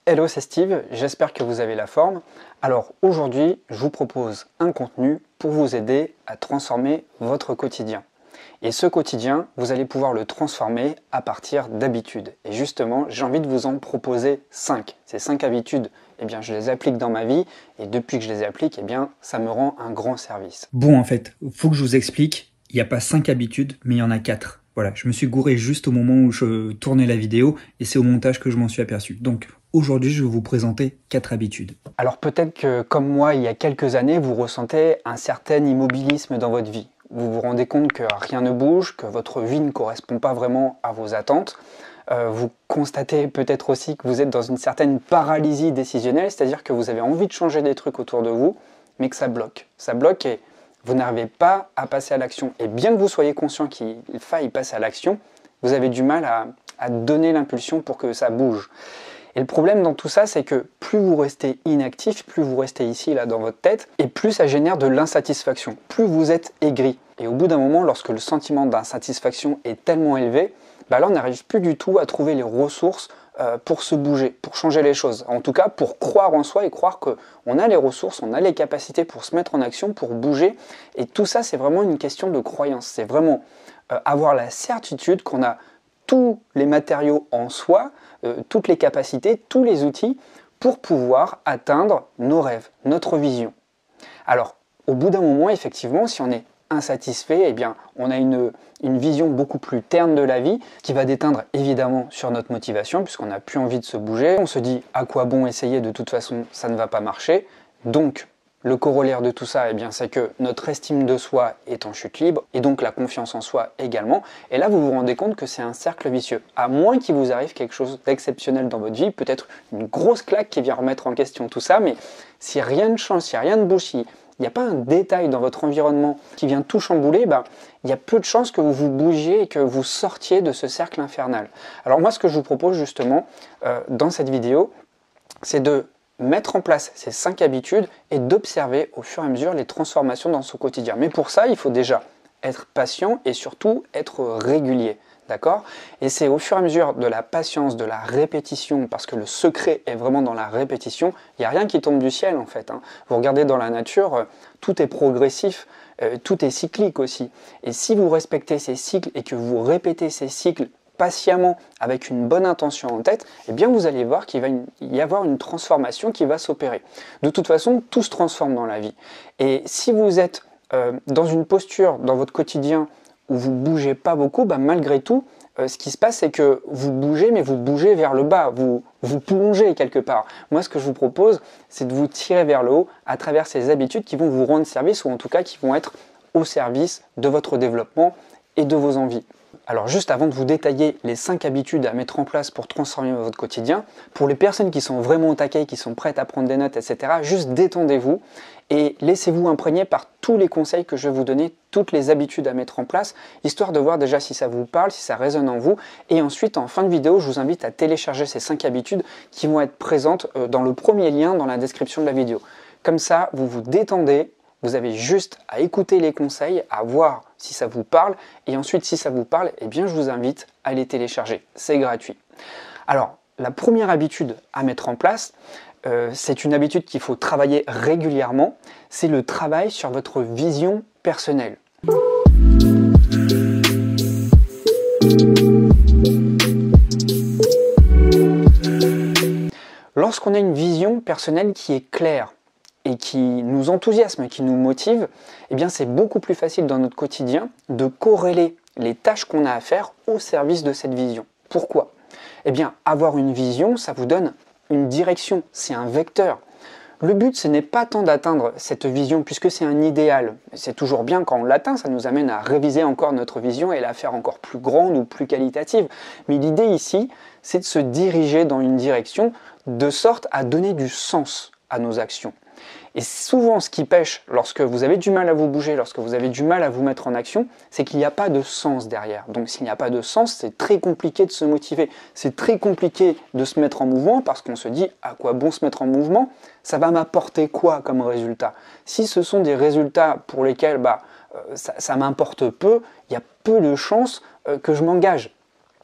Hello, c'est Steve, j'espère que vous avez la forme. Alors aujourd'hui, je vous propose un contenu pour vous aider à transformer votre quotidien. Et ce quotidien, vous allez pouvoir le transformer à partir d'habitudes. Et justement, j'ai envie de vous en proposer 5. Ces 5 habitudes, eh bien, je les applique dans ma vie et depuis que je les applique, eh bien, ça me rend un grand service. Bon, en fait, faut que je vous explique, il n'y a pas 5 habitudes, mais il y en a 4. Voilà, je me suis gouré juste au moment où je tournais la vidéo et c'est au montage que je m'en suis aperçu. Donc aujourd'hui, je vais vous présenter 4 habitudes. Alors peut-être que comme moi, il y a quelques années, vous ressentez un certain immobilisme dans votre vie. Vous vous rendez compte que rien ne bouge, que votre vie ne correspond pas vraiment à vos attentes. Vous constatez peut-être aussi que vous êtes dans une certaine paralysie décisionnelle, c'est-à-dire que vous avez envie de changer des trucs autour de vous, mais que ça bloque. Ça bloque et vous n'arrivez pas à passer à l'action. Et bien que vous soyez conscient qu'il faille passer à l'action, vous avez du mal à donner l'impulsion pour que ça bouge. Et le problème dans tout ça, c'est que plus vous restez inactif, plus vous restez ici, là, dans votre tête, et plus ça génère de l'insatisfaction, plus vous êtes aigri. Et au bout d'un moment, lorsque le sentiment d'insatisfaction est tellement élevé, bah là, on n'arrive plus du tout à trouver les ressources pour se bouger, pour changer les choses. En tout cas, pour croire en soi et croire qu'on a les ressources, on a les capacités pour se mettre en action, pour bouger. Et tout ça, c'est vraiment une question de croyance. C'est vraiment avoir la certitude qu'on a tous les matériaux en soi, toutes les capacités, tous les outils pour pouvoir atteindre nos rêves, notre vision. Alors, au bout d'un moment, effectivement, si on est insatisfait, eh bien, on a une vision beaucoup plus terne de la vie qui va déteindre évidemment sur notre motivation puisqu'on n'a plus envie de se bouger. On se dit à quoi bon essayer, de toute façon, ça ne va pas marcher. Donc, le corollaire de tout ça, eh bien, c'est que notre estime de soi est en chute libre et donc la confiance en soi également. Et là, vous vous rendez compte que c'est un cercle vicieux. À moins qu'il vous arrive quelque chose d'exceptionnel dans votre vie, peut-être une grosse claque qui vient remettre en question tout ça, mais si rien ne change, si rien ne bouge, si il n'y a pas un détail dans votre environnement qui vient tout chambouler, il y a peu de chances que vous vous bougiez et que vous sortiez de ce cercle infernal. Alors moi, ce que je vous propose justement dans cette vidéo, c'est de mettre en place ces 5 habitudes et d'observer au fur et à mesure les transformations dans son quotidien. Mais pour ça, il faut déjà être patient et surtout être régulier. D'accord? Et c'est au fur et à mesure de la patience, de la répétition, parce que le secret est vraiment dans la répétition. Il n'y a rien qui tombe du ciel en fait. Vous regardez dans la nature, tout est progressif, tout est cyclique aussi. Et si vous respectez ces cycles et que vous répétez ces cycles patiemment, avec une bonne intention en tête, eh bien vous allez voir qu'il va y avoir une transformation qui va s'opérer. De toute façon, tout se transforme dans la vie. Et si vous êtes dans une posture, dans votre quotidien, où vous ne bougez pas beaucoup, malgré tout, ce qui se passe, c'est que vous bougez, mais vous bougez vers le bas, vous plongez quelque part. Moi, ce que je vous propose, c'est de vous tirer vers le haut à travers ces habitudes qui vont vous rendre service, ou en tout cas qui vont être au service de votre développement et de vos envies. Alors juste avant de vous détailler les 5 habitudes à mettre en place pour transformer votre quotidien, pour les personnes qui sont vraiment au taquet, qui sont prêtes à prendre des notes, etc., juste détendez-vous et laissez-vous imprégner par tous les conseils que je vais vous donner, toutes les habitudes à mettre en place, histoire de voir déjà si ça vous parle, si ça résonne en vous. Et ensuite, en fin de vidéo, je vous invite à télécharger ces 5 habitudes qui vont être présentes dans le premier lien dans la description de la vidéo. Comme ça, vous vous détendez. Vous avez juste à écouter les conseils, à voir si ça vous parle, et ensuite si ça vous parle, eh bien je vous invite à les télécharger, c'est gratuit. Alors, la première habitude à mettre en place, c'est une habitude qu'il faut travailler régulièrement, c'est le travail sur votre vision personnelle. Lorsqu'on a une vision personnelle qui est claire, et qui nous enthousiasme, qui nous motive, eh bien c'est beaucoup plus facile dans notre quotidien de corréler les tâches qu'on a à faire au service de cette vision. Pourquoi? Eh bien, avoir une vision, ça vous donne une direction, c'est un vecteur. Le but, ce n'est pas tant d'atteindre cette vision, puisque c'est un idéal. C'est toujours bien quand on l'atteint, ça nous amène à réviser encore notre vision et la faire encore plus grande ou plus qualitative. Mais l'idée ici, c'est de se diriger dans une direction de sorte à donner du sens à nos actions. Et souvent, ce qui pêche lorsque vous avez du mal à vous bouger, lorsque vous avez du mal à vous mettre en action, c'est qu'il n'y a pas de sens derrière. Donc s'il n'y a pas de sens, c'est très compliqué de se motiver. C'est très compliqué de se mettre en mouvement parce qu'on se dit à quoi bon se mettre en mouvement? Ça va m'apporter quoi comme résultat? Si ce sont des résultats pour lesquels ça m'importe peu, il y a peu de chances que je m'engage.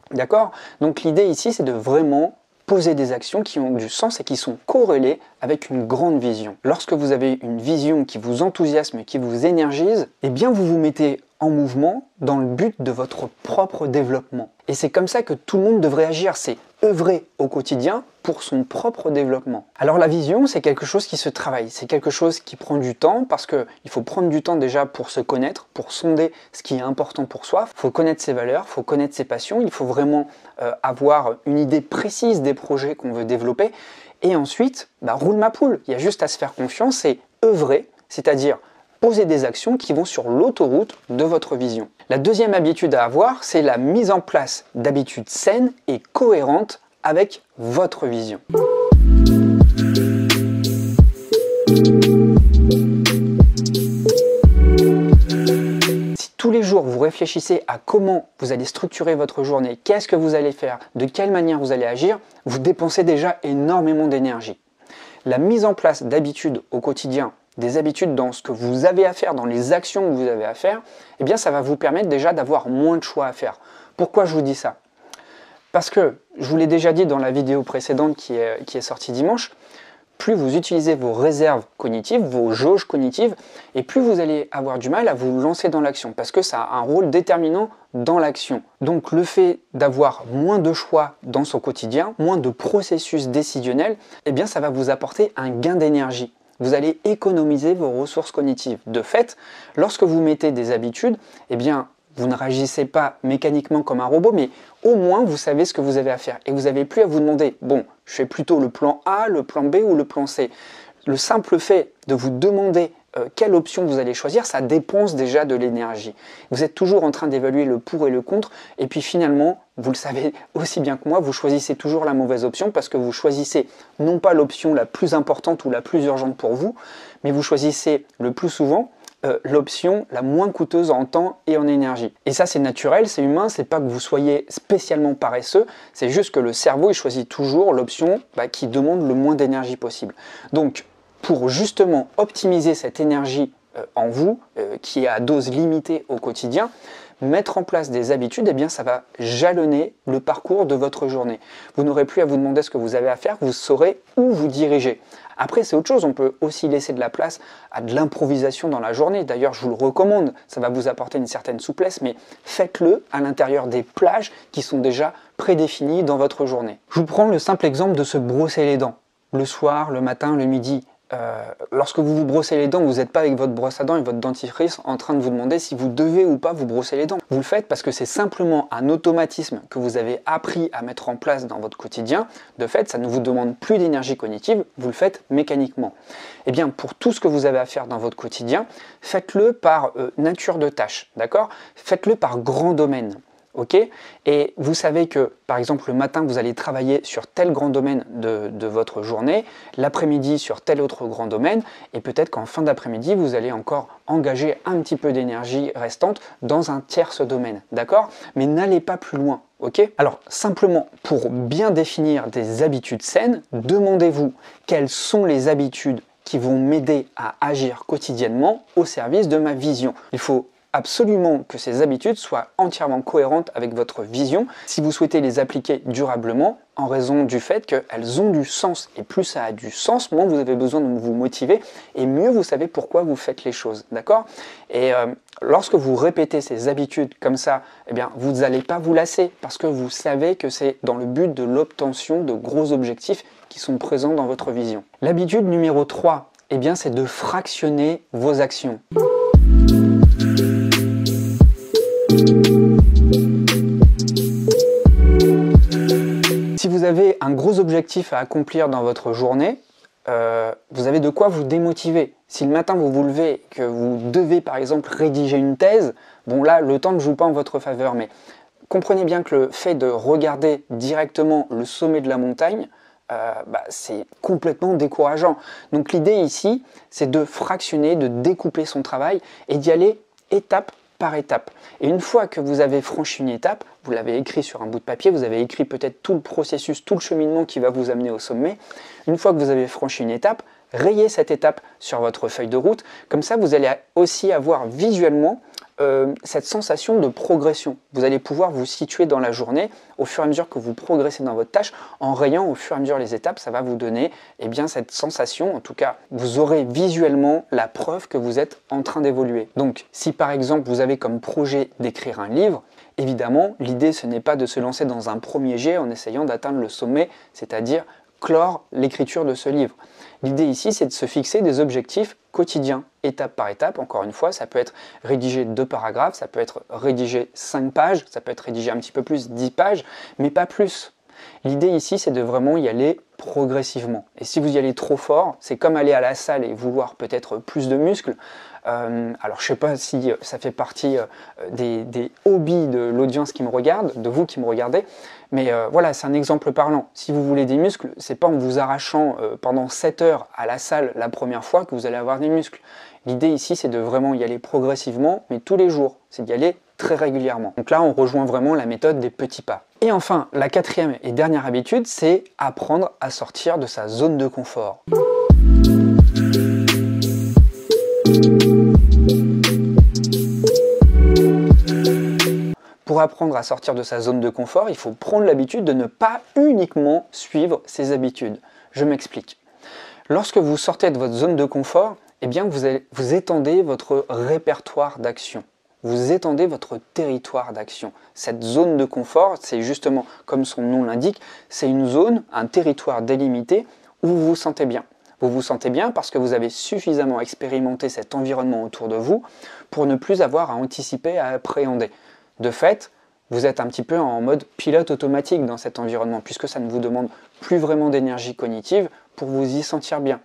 D'accord? Donc l'idée ici, c'est de vraiment poser des actions qui ont du sens et qui sont corrélées avec une grande vision. Lorsque vous avez une vision qui vous enthousiasme, qui vous énergise, eh bien vous vous mettez en mouvement dans le but de votre propre développement. Et c'est comme ça que tout le monde devrait agir, c'est œuvrer au quotidien pour son propre développement. Alors la vision, c'est quelque chose qui se travaille, c'est quelque chose qui prend du temps parce qu'il faut prendre du temps déjà pour se connaître, pour sonder ce qui est important pour soi. Il faut connaître ses valeurs, il faut connaître ses passions, il faut vraiment avoir une idée précise des projets qu'on veut développer. Et ensuite, roule ma poule, il y a juste à se faire confiance et œuvrer, c'est-à-dire poser des actions qui vont sur l'autoroute de votre vision. La deuxième habitude à avoir, c'est la mise en place d'habitudes saines et cohérentes avec votre vision. Si tous les jours vous réfléchissez à comment vous allez structurer votre journée, qu'est-ce que vous allez faire, de quelle manière vous allez agir, vous dépensez déjà énormément d'énergie. La mise en place d'habitudes au quotidien, des habitudes dans ce que vous avez à faire, dans les actions que vous avez à faire, eh bien ça va vous permettre déjà d'avoir moins de choix à faire. Pourquoi je vous dis ça? Parce que, je vous l'ai déjà dit dans la vidéo précédente qui est sortie dimanche, plus vous utilisez vos réserves cognitives, vos jauges cognitives, et plus vous allez avoir du mal à vous lancer dans l'action, parce que ça a un rôle déterminant dans l'action. Donc le fait d'avoir moins de choix dans son quotidien, moins de processus décisionnels, eh bien ça va vous apporter un gain d'énergie. Vous allez économiser vos ressources cognitives. De fait, lorsque vous mettez des habitudes, eh bien, vous ne réagissez pas mécaniquement comme un robot, mais au moins vous savez ce que vous avez à faire. Et vous n'avez plus à vous demander, bon, je fais plutôt le plan A, le plan B ou le plan C. Le simple fait de vous demander quelle option vous allez choisir, ça dépense déjà de l'énergie. Vous êtes toujours en train d'évaluer le pour et le contre, et puis finalement, vous le savez aussi bien que moi, vous choisissez toujours la mauvaise option parce que vous choisissez non pas l'option la plus importante ou la plus urgente pour vous, mais vous choisissez le plus souvent l'option la moins coûteuse en temps et en énergie. Et ça c'est naturel, c'est humain, c'est pas que vous soyez spécialement paresseux, c'est juste que le cerveau il choisit toujours l'option qui demande le moins d'énergie possible. Donc pour justement optimiser cette énergie en vous, qui est à dose limitée au quotidien, mettre en place des habitudes, eh bien ça va jalonner le parcours de votre journée. Vous n'aurez plus à vous demander ce que vous avez à faire, vous saurez où vous diriger. Après, c'est autre chose, on peut aussi laisser de la place à de l'improvisation dans la journée. D'ailleurs, je vous le recommande, ça va vous apporter une certaine souplesse, mais faites-le à l'intérieur des plages qui sont déjà prédéfinies dans votre journée. Je vous prends le simple exemple de se brosser les dents. Le soir, le matin, le midi. Lorsque vous vous brossez les dents, vous n'êtes pas avec votre brosse à dents et votre dentifrice en train de vous demander si vous devez ou pas vous brosser les dents. Vous le faites parce que c'est simplement un automatisme que vous avez appris à mettre en place dans votre quotidien. De fait, ça ne vous demande plus d'énergie cognitive, vous le faites mécaniquement. Eh bien, pour tout ce que vous avez à faire dans votre quotidien, faites-le par nature de tâche, d'accord? Faites-le par grand domaine. Ok, et vous savez que, par exemple, le matin, vous allez travailler sur tel grand domaine de votre journée, l'après-midi sur tel autre grand domaine, et peut-être qu'en fin d'après-midi, vous allez encore engager un petit peu d'énergie restante dans un tierce domaine, d'accord? Mais n'allez pas plus loin, ok? Alors, simplement, pour bien définir des habitudes saines, demandez-vous quelles sont les habitudes qui vont m'aider à agir quotidiennement au service de ma vision. Il faut absolument que ces habitudes soient entièrement cohérentes avec votre vision si vous souhaitez les appliquer durablement en raison du fait qu'elles ont du sens. Et plus ça a du sens, moins vous avez besoin de vous motiver et mieux vous savez pourquoi vous faites les choses. D'accord? Et lorsque vous répétez ces habitudes comme ça, eh bien, vous n'allez pas vous lasser parce que vous savez que c'est dans le but de l'obtention de gros objectifs qui sont présents dans votre vision. L'habitude numéro 3, eh bien, c'est de fractionner vos actions. Si vous avez un gros objectif à accomplir dans votre journée, vous avez de quoi vous démotiver. Si le matin vous vous levez et que vous devez par exemple rédiger une thèse, bon là le temps ne joue pas en votre faveur, mais comprenez bien que le fait de regarder directement le sommet de la montagne, c'est complètement décourageant. Donc l'idée ici, c'est de fractionner, de découper son travail et d'y aller étape par étape. Et une fois que vous avez franchi une étape, vous l'avez écrit sur un bout de papier, vous avez écrit peut-être tout le processus, tout le cheminement qui va vous amener au sommet. Une fois que vous avez franchi une étape, rayez cette étape sur votre feuille de route. Comme ça, vous allez aussi avoir visuellement cette sensation de progression. Vous allez pouvoir vous situer dans la journée au fur et à mesure que vous progressez dans votre tâche, en rayant au fur et à mesure les étapes, ça va vous donner bien, cette sensation, en tout cas, vous aurez visuellement la preuve que vous êtes en train d'évoluer. Donc, si par exemple vous avez comme projet d'écrire un livre, évidemment, l'idée ce n'est pas de se lancer dans un premier jet en essayant d'atteindre le sommet, c'est-à-dire clore l'écriture de ce livre. L'idée ici, c'est de se fixer des objectifs quotidiens, étape par étape. Encore une fois, ça peut être rédiger 2 paragraphes, ça peut être rédiger 5 pages, ça peut être rédiger un petit peu plus, 10 pages, mais pas plus. L'idée ici, c'est de vraiment y aller progressivement. Et si vous y allez trop fort, c'est comme aller à la salle et vouloir peut-être plus de muscles. Alors je ne sais pas si ça fait partie des hobbies de l'audience qui me regarde, de vous qui me regardez, mais voilà, c'est un exemple parlant. Si vous voulez des muscles, c'est pas en vous arrachant pendant 7 heures à la salle la première fois que vous allez avoir des muscles. L'idée ici, c'est de vraiment y aller progressivement, mais tous les jours. C'est d'y aller très régulièrement. Donc là, on rejoint vraiment la méthode des petits pas. Et enfin, la 4e et dernière habitude, c'est apprendre à sortir de sa zone de confort. Pour apprendre à sortir de sa zone de confort, il faut prendre l'habitude de ne pas uniquement suivre ses habitudes. Je m'explique. Lorsque vous sortez de votre zone de confort, eh bien vous étendez votre répertoire d'action. Vous étendez votre territoire d'action. Cette zone de confort, c'est justement, comme son nom l'indique, c'est une zone, un territoire délimité où vous vous sentez bien. Vous vous sentez bien parce que vous avez suffisamment expérimenté cet environnement autour de vous pour ne plus avoir à anticiper, à appréhender. De fait, vous êtes un petit peu en mode pilote automatique dans cet environnement puisque ça ne vous demande plus vraiment d'énergie cognitive pour vous y sentir bien.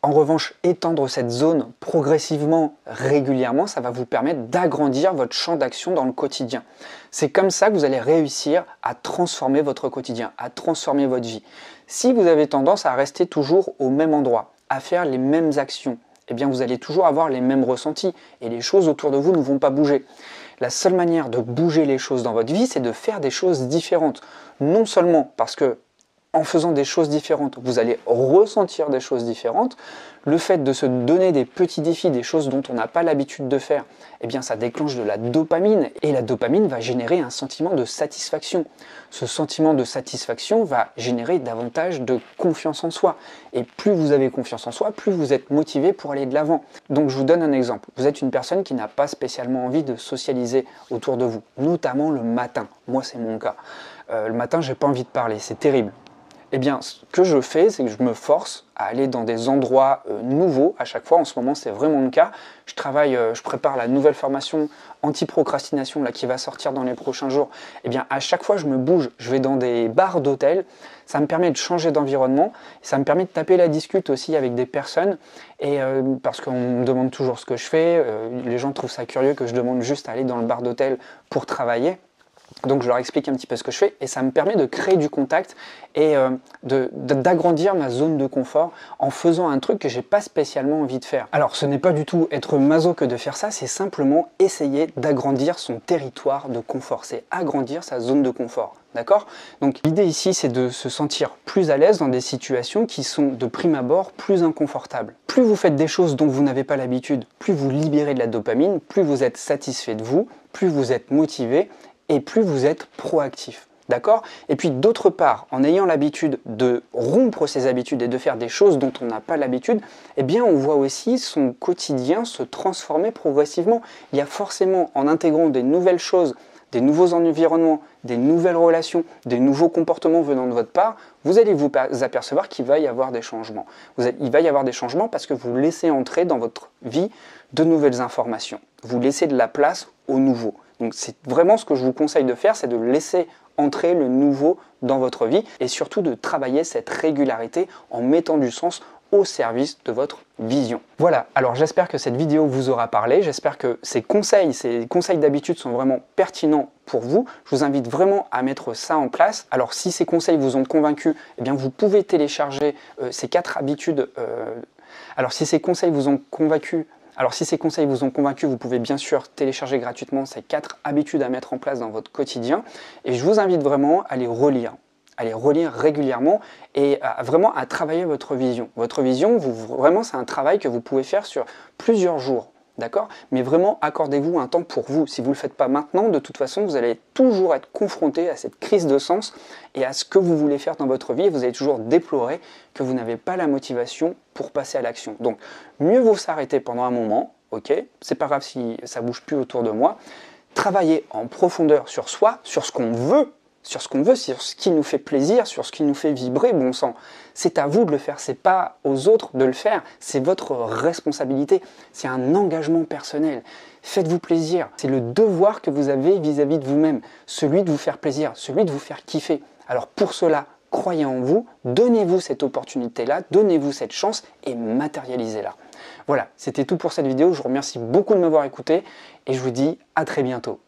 En revanche, étendre cette zone progressivement, régulièrement, ça va vous permettre d'agrandir votre champ d'action dans le quotidien. C'est comme ça que vous allez réussir à transformer votre quotidien, à transformer votre vie. Si vous avez tendance à rester toujours au même endroit, à faire les mêmes actions, eh bien vous allez toujours avoir les mêmes ressentis et les choses autour de vous ne vont pas bouger. La seule manière de bouger les choses dans votre vie, c'est de faire des choses différentes. Non seulement parce que en faisant des choses différentes, vous allez ressentir des choses différentes. Le fait de se donner des petits défis, des choses dont on n'a pas l'habitude de faire, eh bien ça déclenche de la dopamine et la dopamine va générer un sentiment de satisfaction. Ce sentiment de satisfaction va générer davantage de confiance en soi. Et plus vous avez confiance en soi, plus vous êtes motivé pour aller de l'avant. Donc je vous donne un exemple. Vous êtes une personne qui n'a pas spécialement envie de socialiser autour de vous, notamment le matin. Moi c'est mon cas. Le matin, j'ai pas envie de parler, c'est terrible. Eh bien, ce que je fais, c'est que je me force à aller dans des endroits nouveaux à chaque fois. En ce moment, c'est vraiment le cas. Je prépare la nouvelle formation anti-procrastination là, qui va sortir dans les prochains jours. Eh bien, à chaque fois, je me bouge. Je vais dans des bars d'hôtel. Ça me permet de changer d'environnement. Ça me permet de taper la discute aussi avec des personnes. Et parce qu'on me demande toujours ce que je fais. Les gens trouvent ça curieux que je demande juste à aller dans le bar d'hôtel pour travailler. Donc je leur explique un petit peu ce que je fais et ça me permet de créer du contact et d'agrandir ma zone de confort en faisant un truc que j'ai pas spécialement envie de faire. Alors ce n'est pas du tout être maso que de faire ça, c'est simplement essayer d'agrandir son territoire de confort, c'est agrandir sa zone de confort. D'accord? Donc l'idée ici c'est de se sentir plus à l'aise dans des situations qui sont de prime abord plus inconfortables. Plus vous faites des choses dont vous n'avez pas l'habitude, plus vous libérez de la dopamine, plus vous êtes satisfait de vous, plus vous êtes motivé et plus vous êtes proactif. D'accord? Et puis d'autre part, en ayant l'habitude de rompre ses habitudes et de faire des choses dont on n'a pas l'habitude, eh bien on voit aussi son quotidien se transformer progressivement. Il y a forcément, en intégrant des nouvelles choses, des nouveaux environnements, des nouvelles relations, des nouveaux comportements venant de votre part, vous allez vous apercevoir qu'il va y avoir des changements. Il va y avoir des changements parce que vous laissez entrer dans votre vie de nouvelles informations. Vous laissez de la place au nouveau. Donc c'est vraiment ce que je vous conseille de faire, c'est de laisser entrer le nouveau dans votre vie et surtout de travailler cette régularité en mettant du sens au service de votre vision. Voilà, alors j'espère que cette vidéo vous aura parlé, j'espère que ces conseils d'habitude sont vraiment pertinents pour vous. Je vous invite vraiment à mettre ça en place. Alors si ces conseils vous ont convaincu, eh bien vous pouvez télécharger ces 4 habitudes. Alors si ces conseils vous ont convaincu, vous pouvez bien sûr télécharger gratuitement ces 4 habitudes à mettre en place dans votre quotidien. Et je vous invite vraiment à les relire régulièrement et vraiment à travailler votre vision. Votre vision, vraiment, c'est un travail que vous pouvez faire sur plusieurs jours. D'accord? Mais vraiment, accordez-vous un temps pour vous. Si vous ne le faites pas maintenant, de toute façon, vous allez toujours être confronté à cette crise de sens et à ce que vous voulez faire dans votre vie. Et vous allez toujours déplorer que vous n'avez pas la motivation pour passer à l'action. Donc, mieux vaut s'arrêter pendant un moment. Ok? C'est pas grave si ça bouge plus autour de moi. Travailler en profondeur sur soi, sur ce qu'on veut, sur ce qui nous fait plaisir, sur ce qui nous fait vibrer, bon sang. C'est à vous de le faire, c'est pas aux autres de le faire, c'est votre responsabilité, c'est un engagement personnel. Faites-vous plaisir, c'est le devoir que vous avez vis-à-vis de vous-même, celui de vous faire plaisir, celui de vous faire kiffer. Alors pour cela, croyez en vous, donnez-vous cette opportunité-là, donnez-vous cette chance et matérialisez-la. Voilà, c'était tout pour cette vidéo, je vous remercie beaucoup de m'avoir écouté et je vous dis à très bientôt.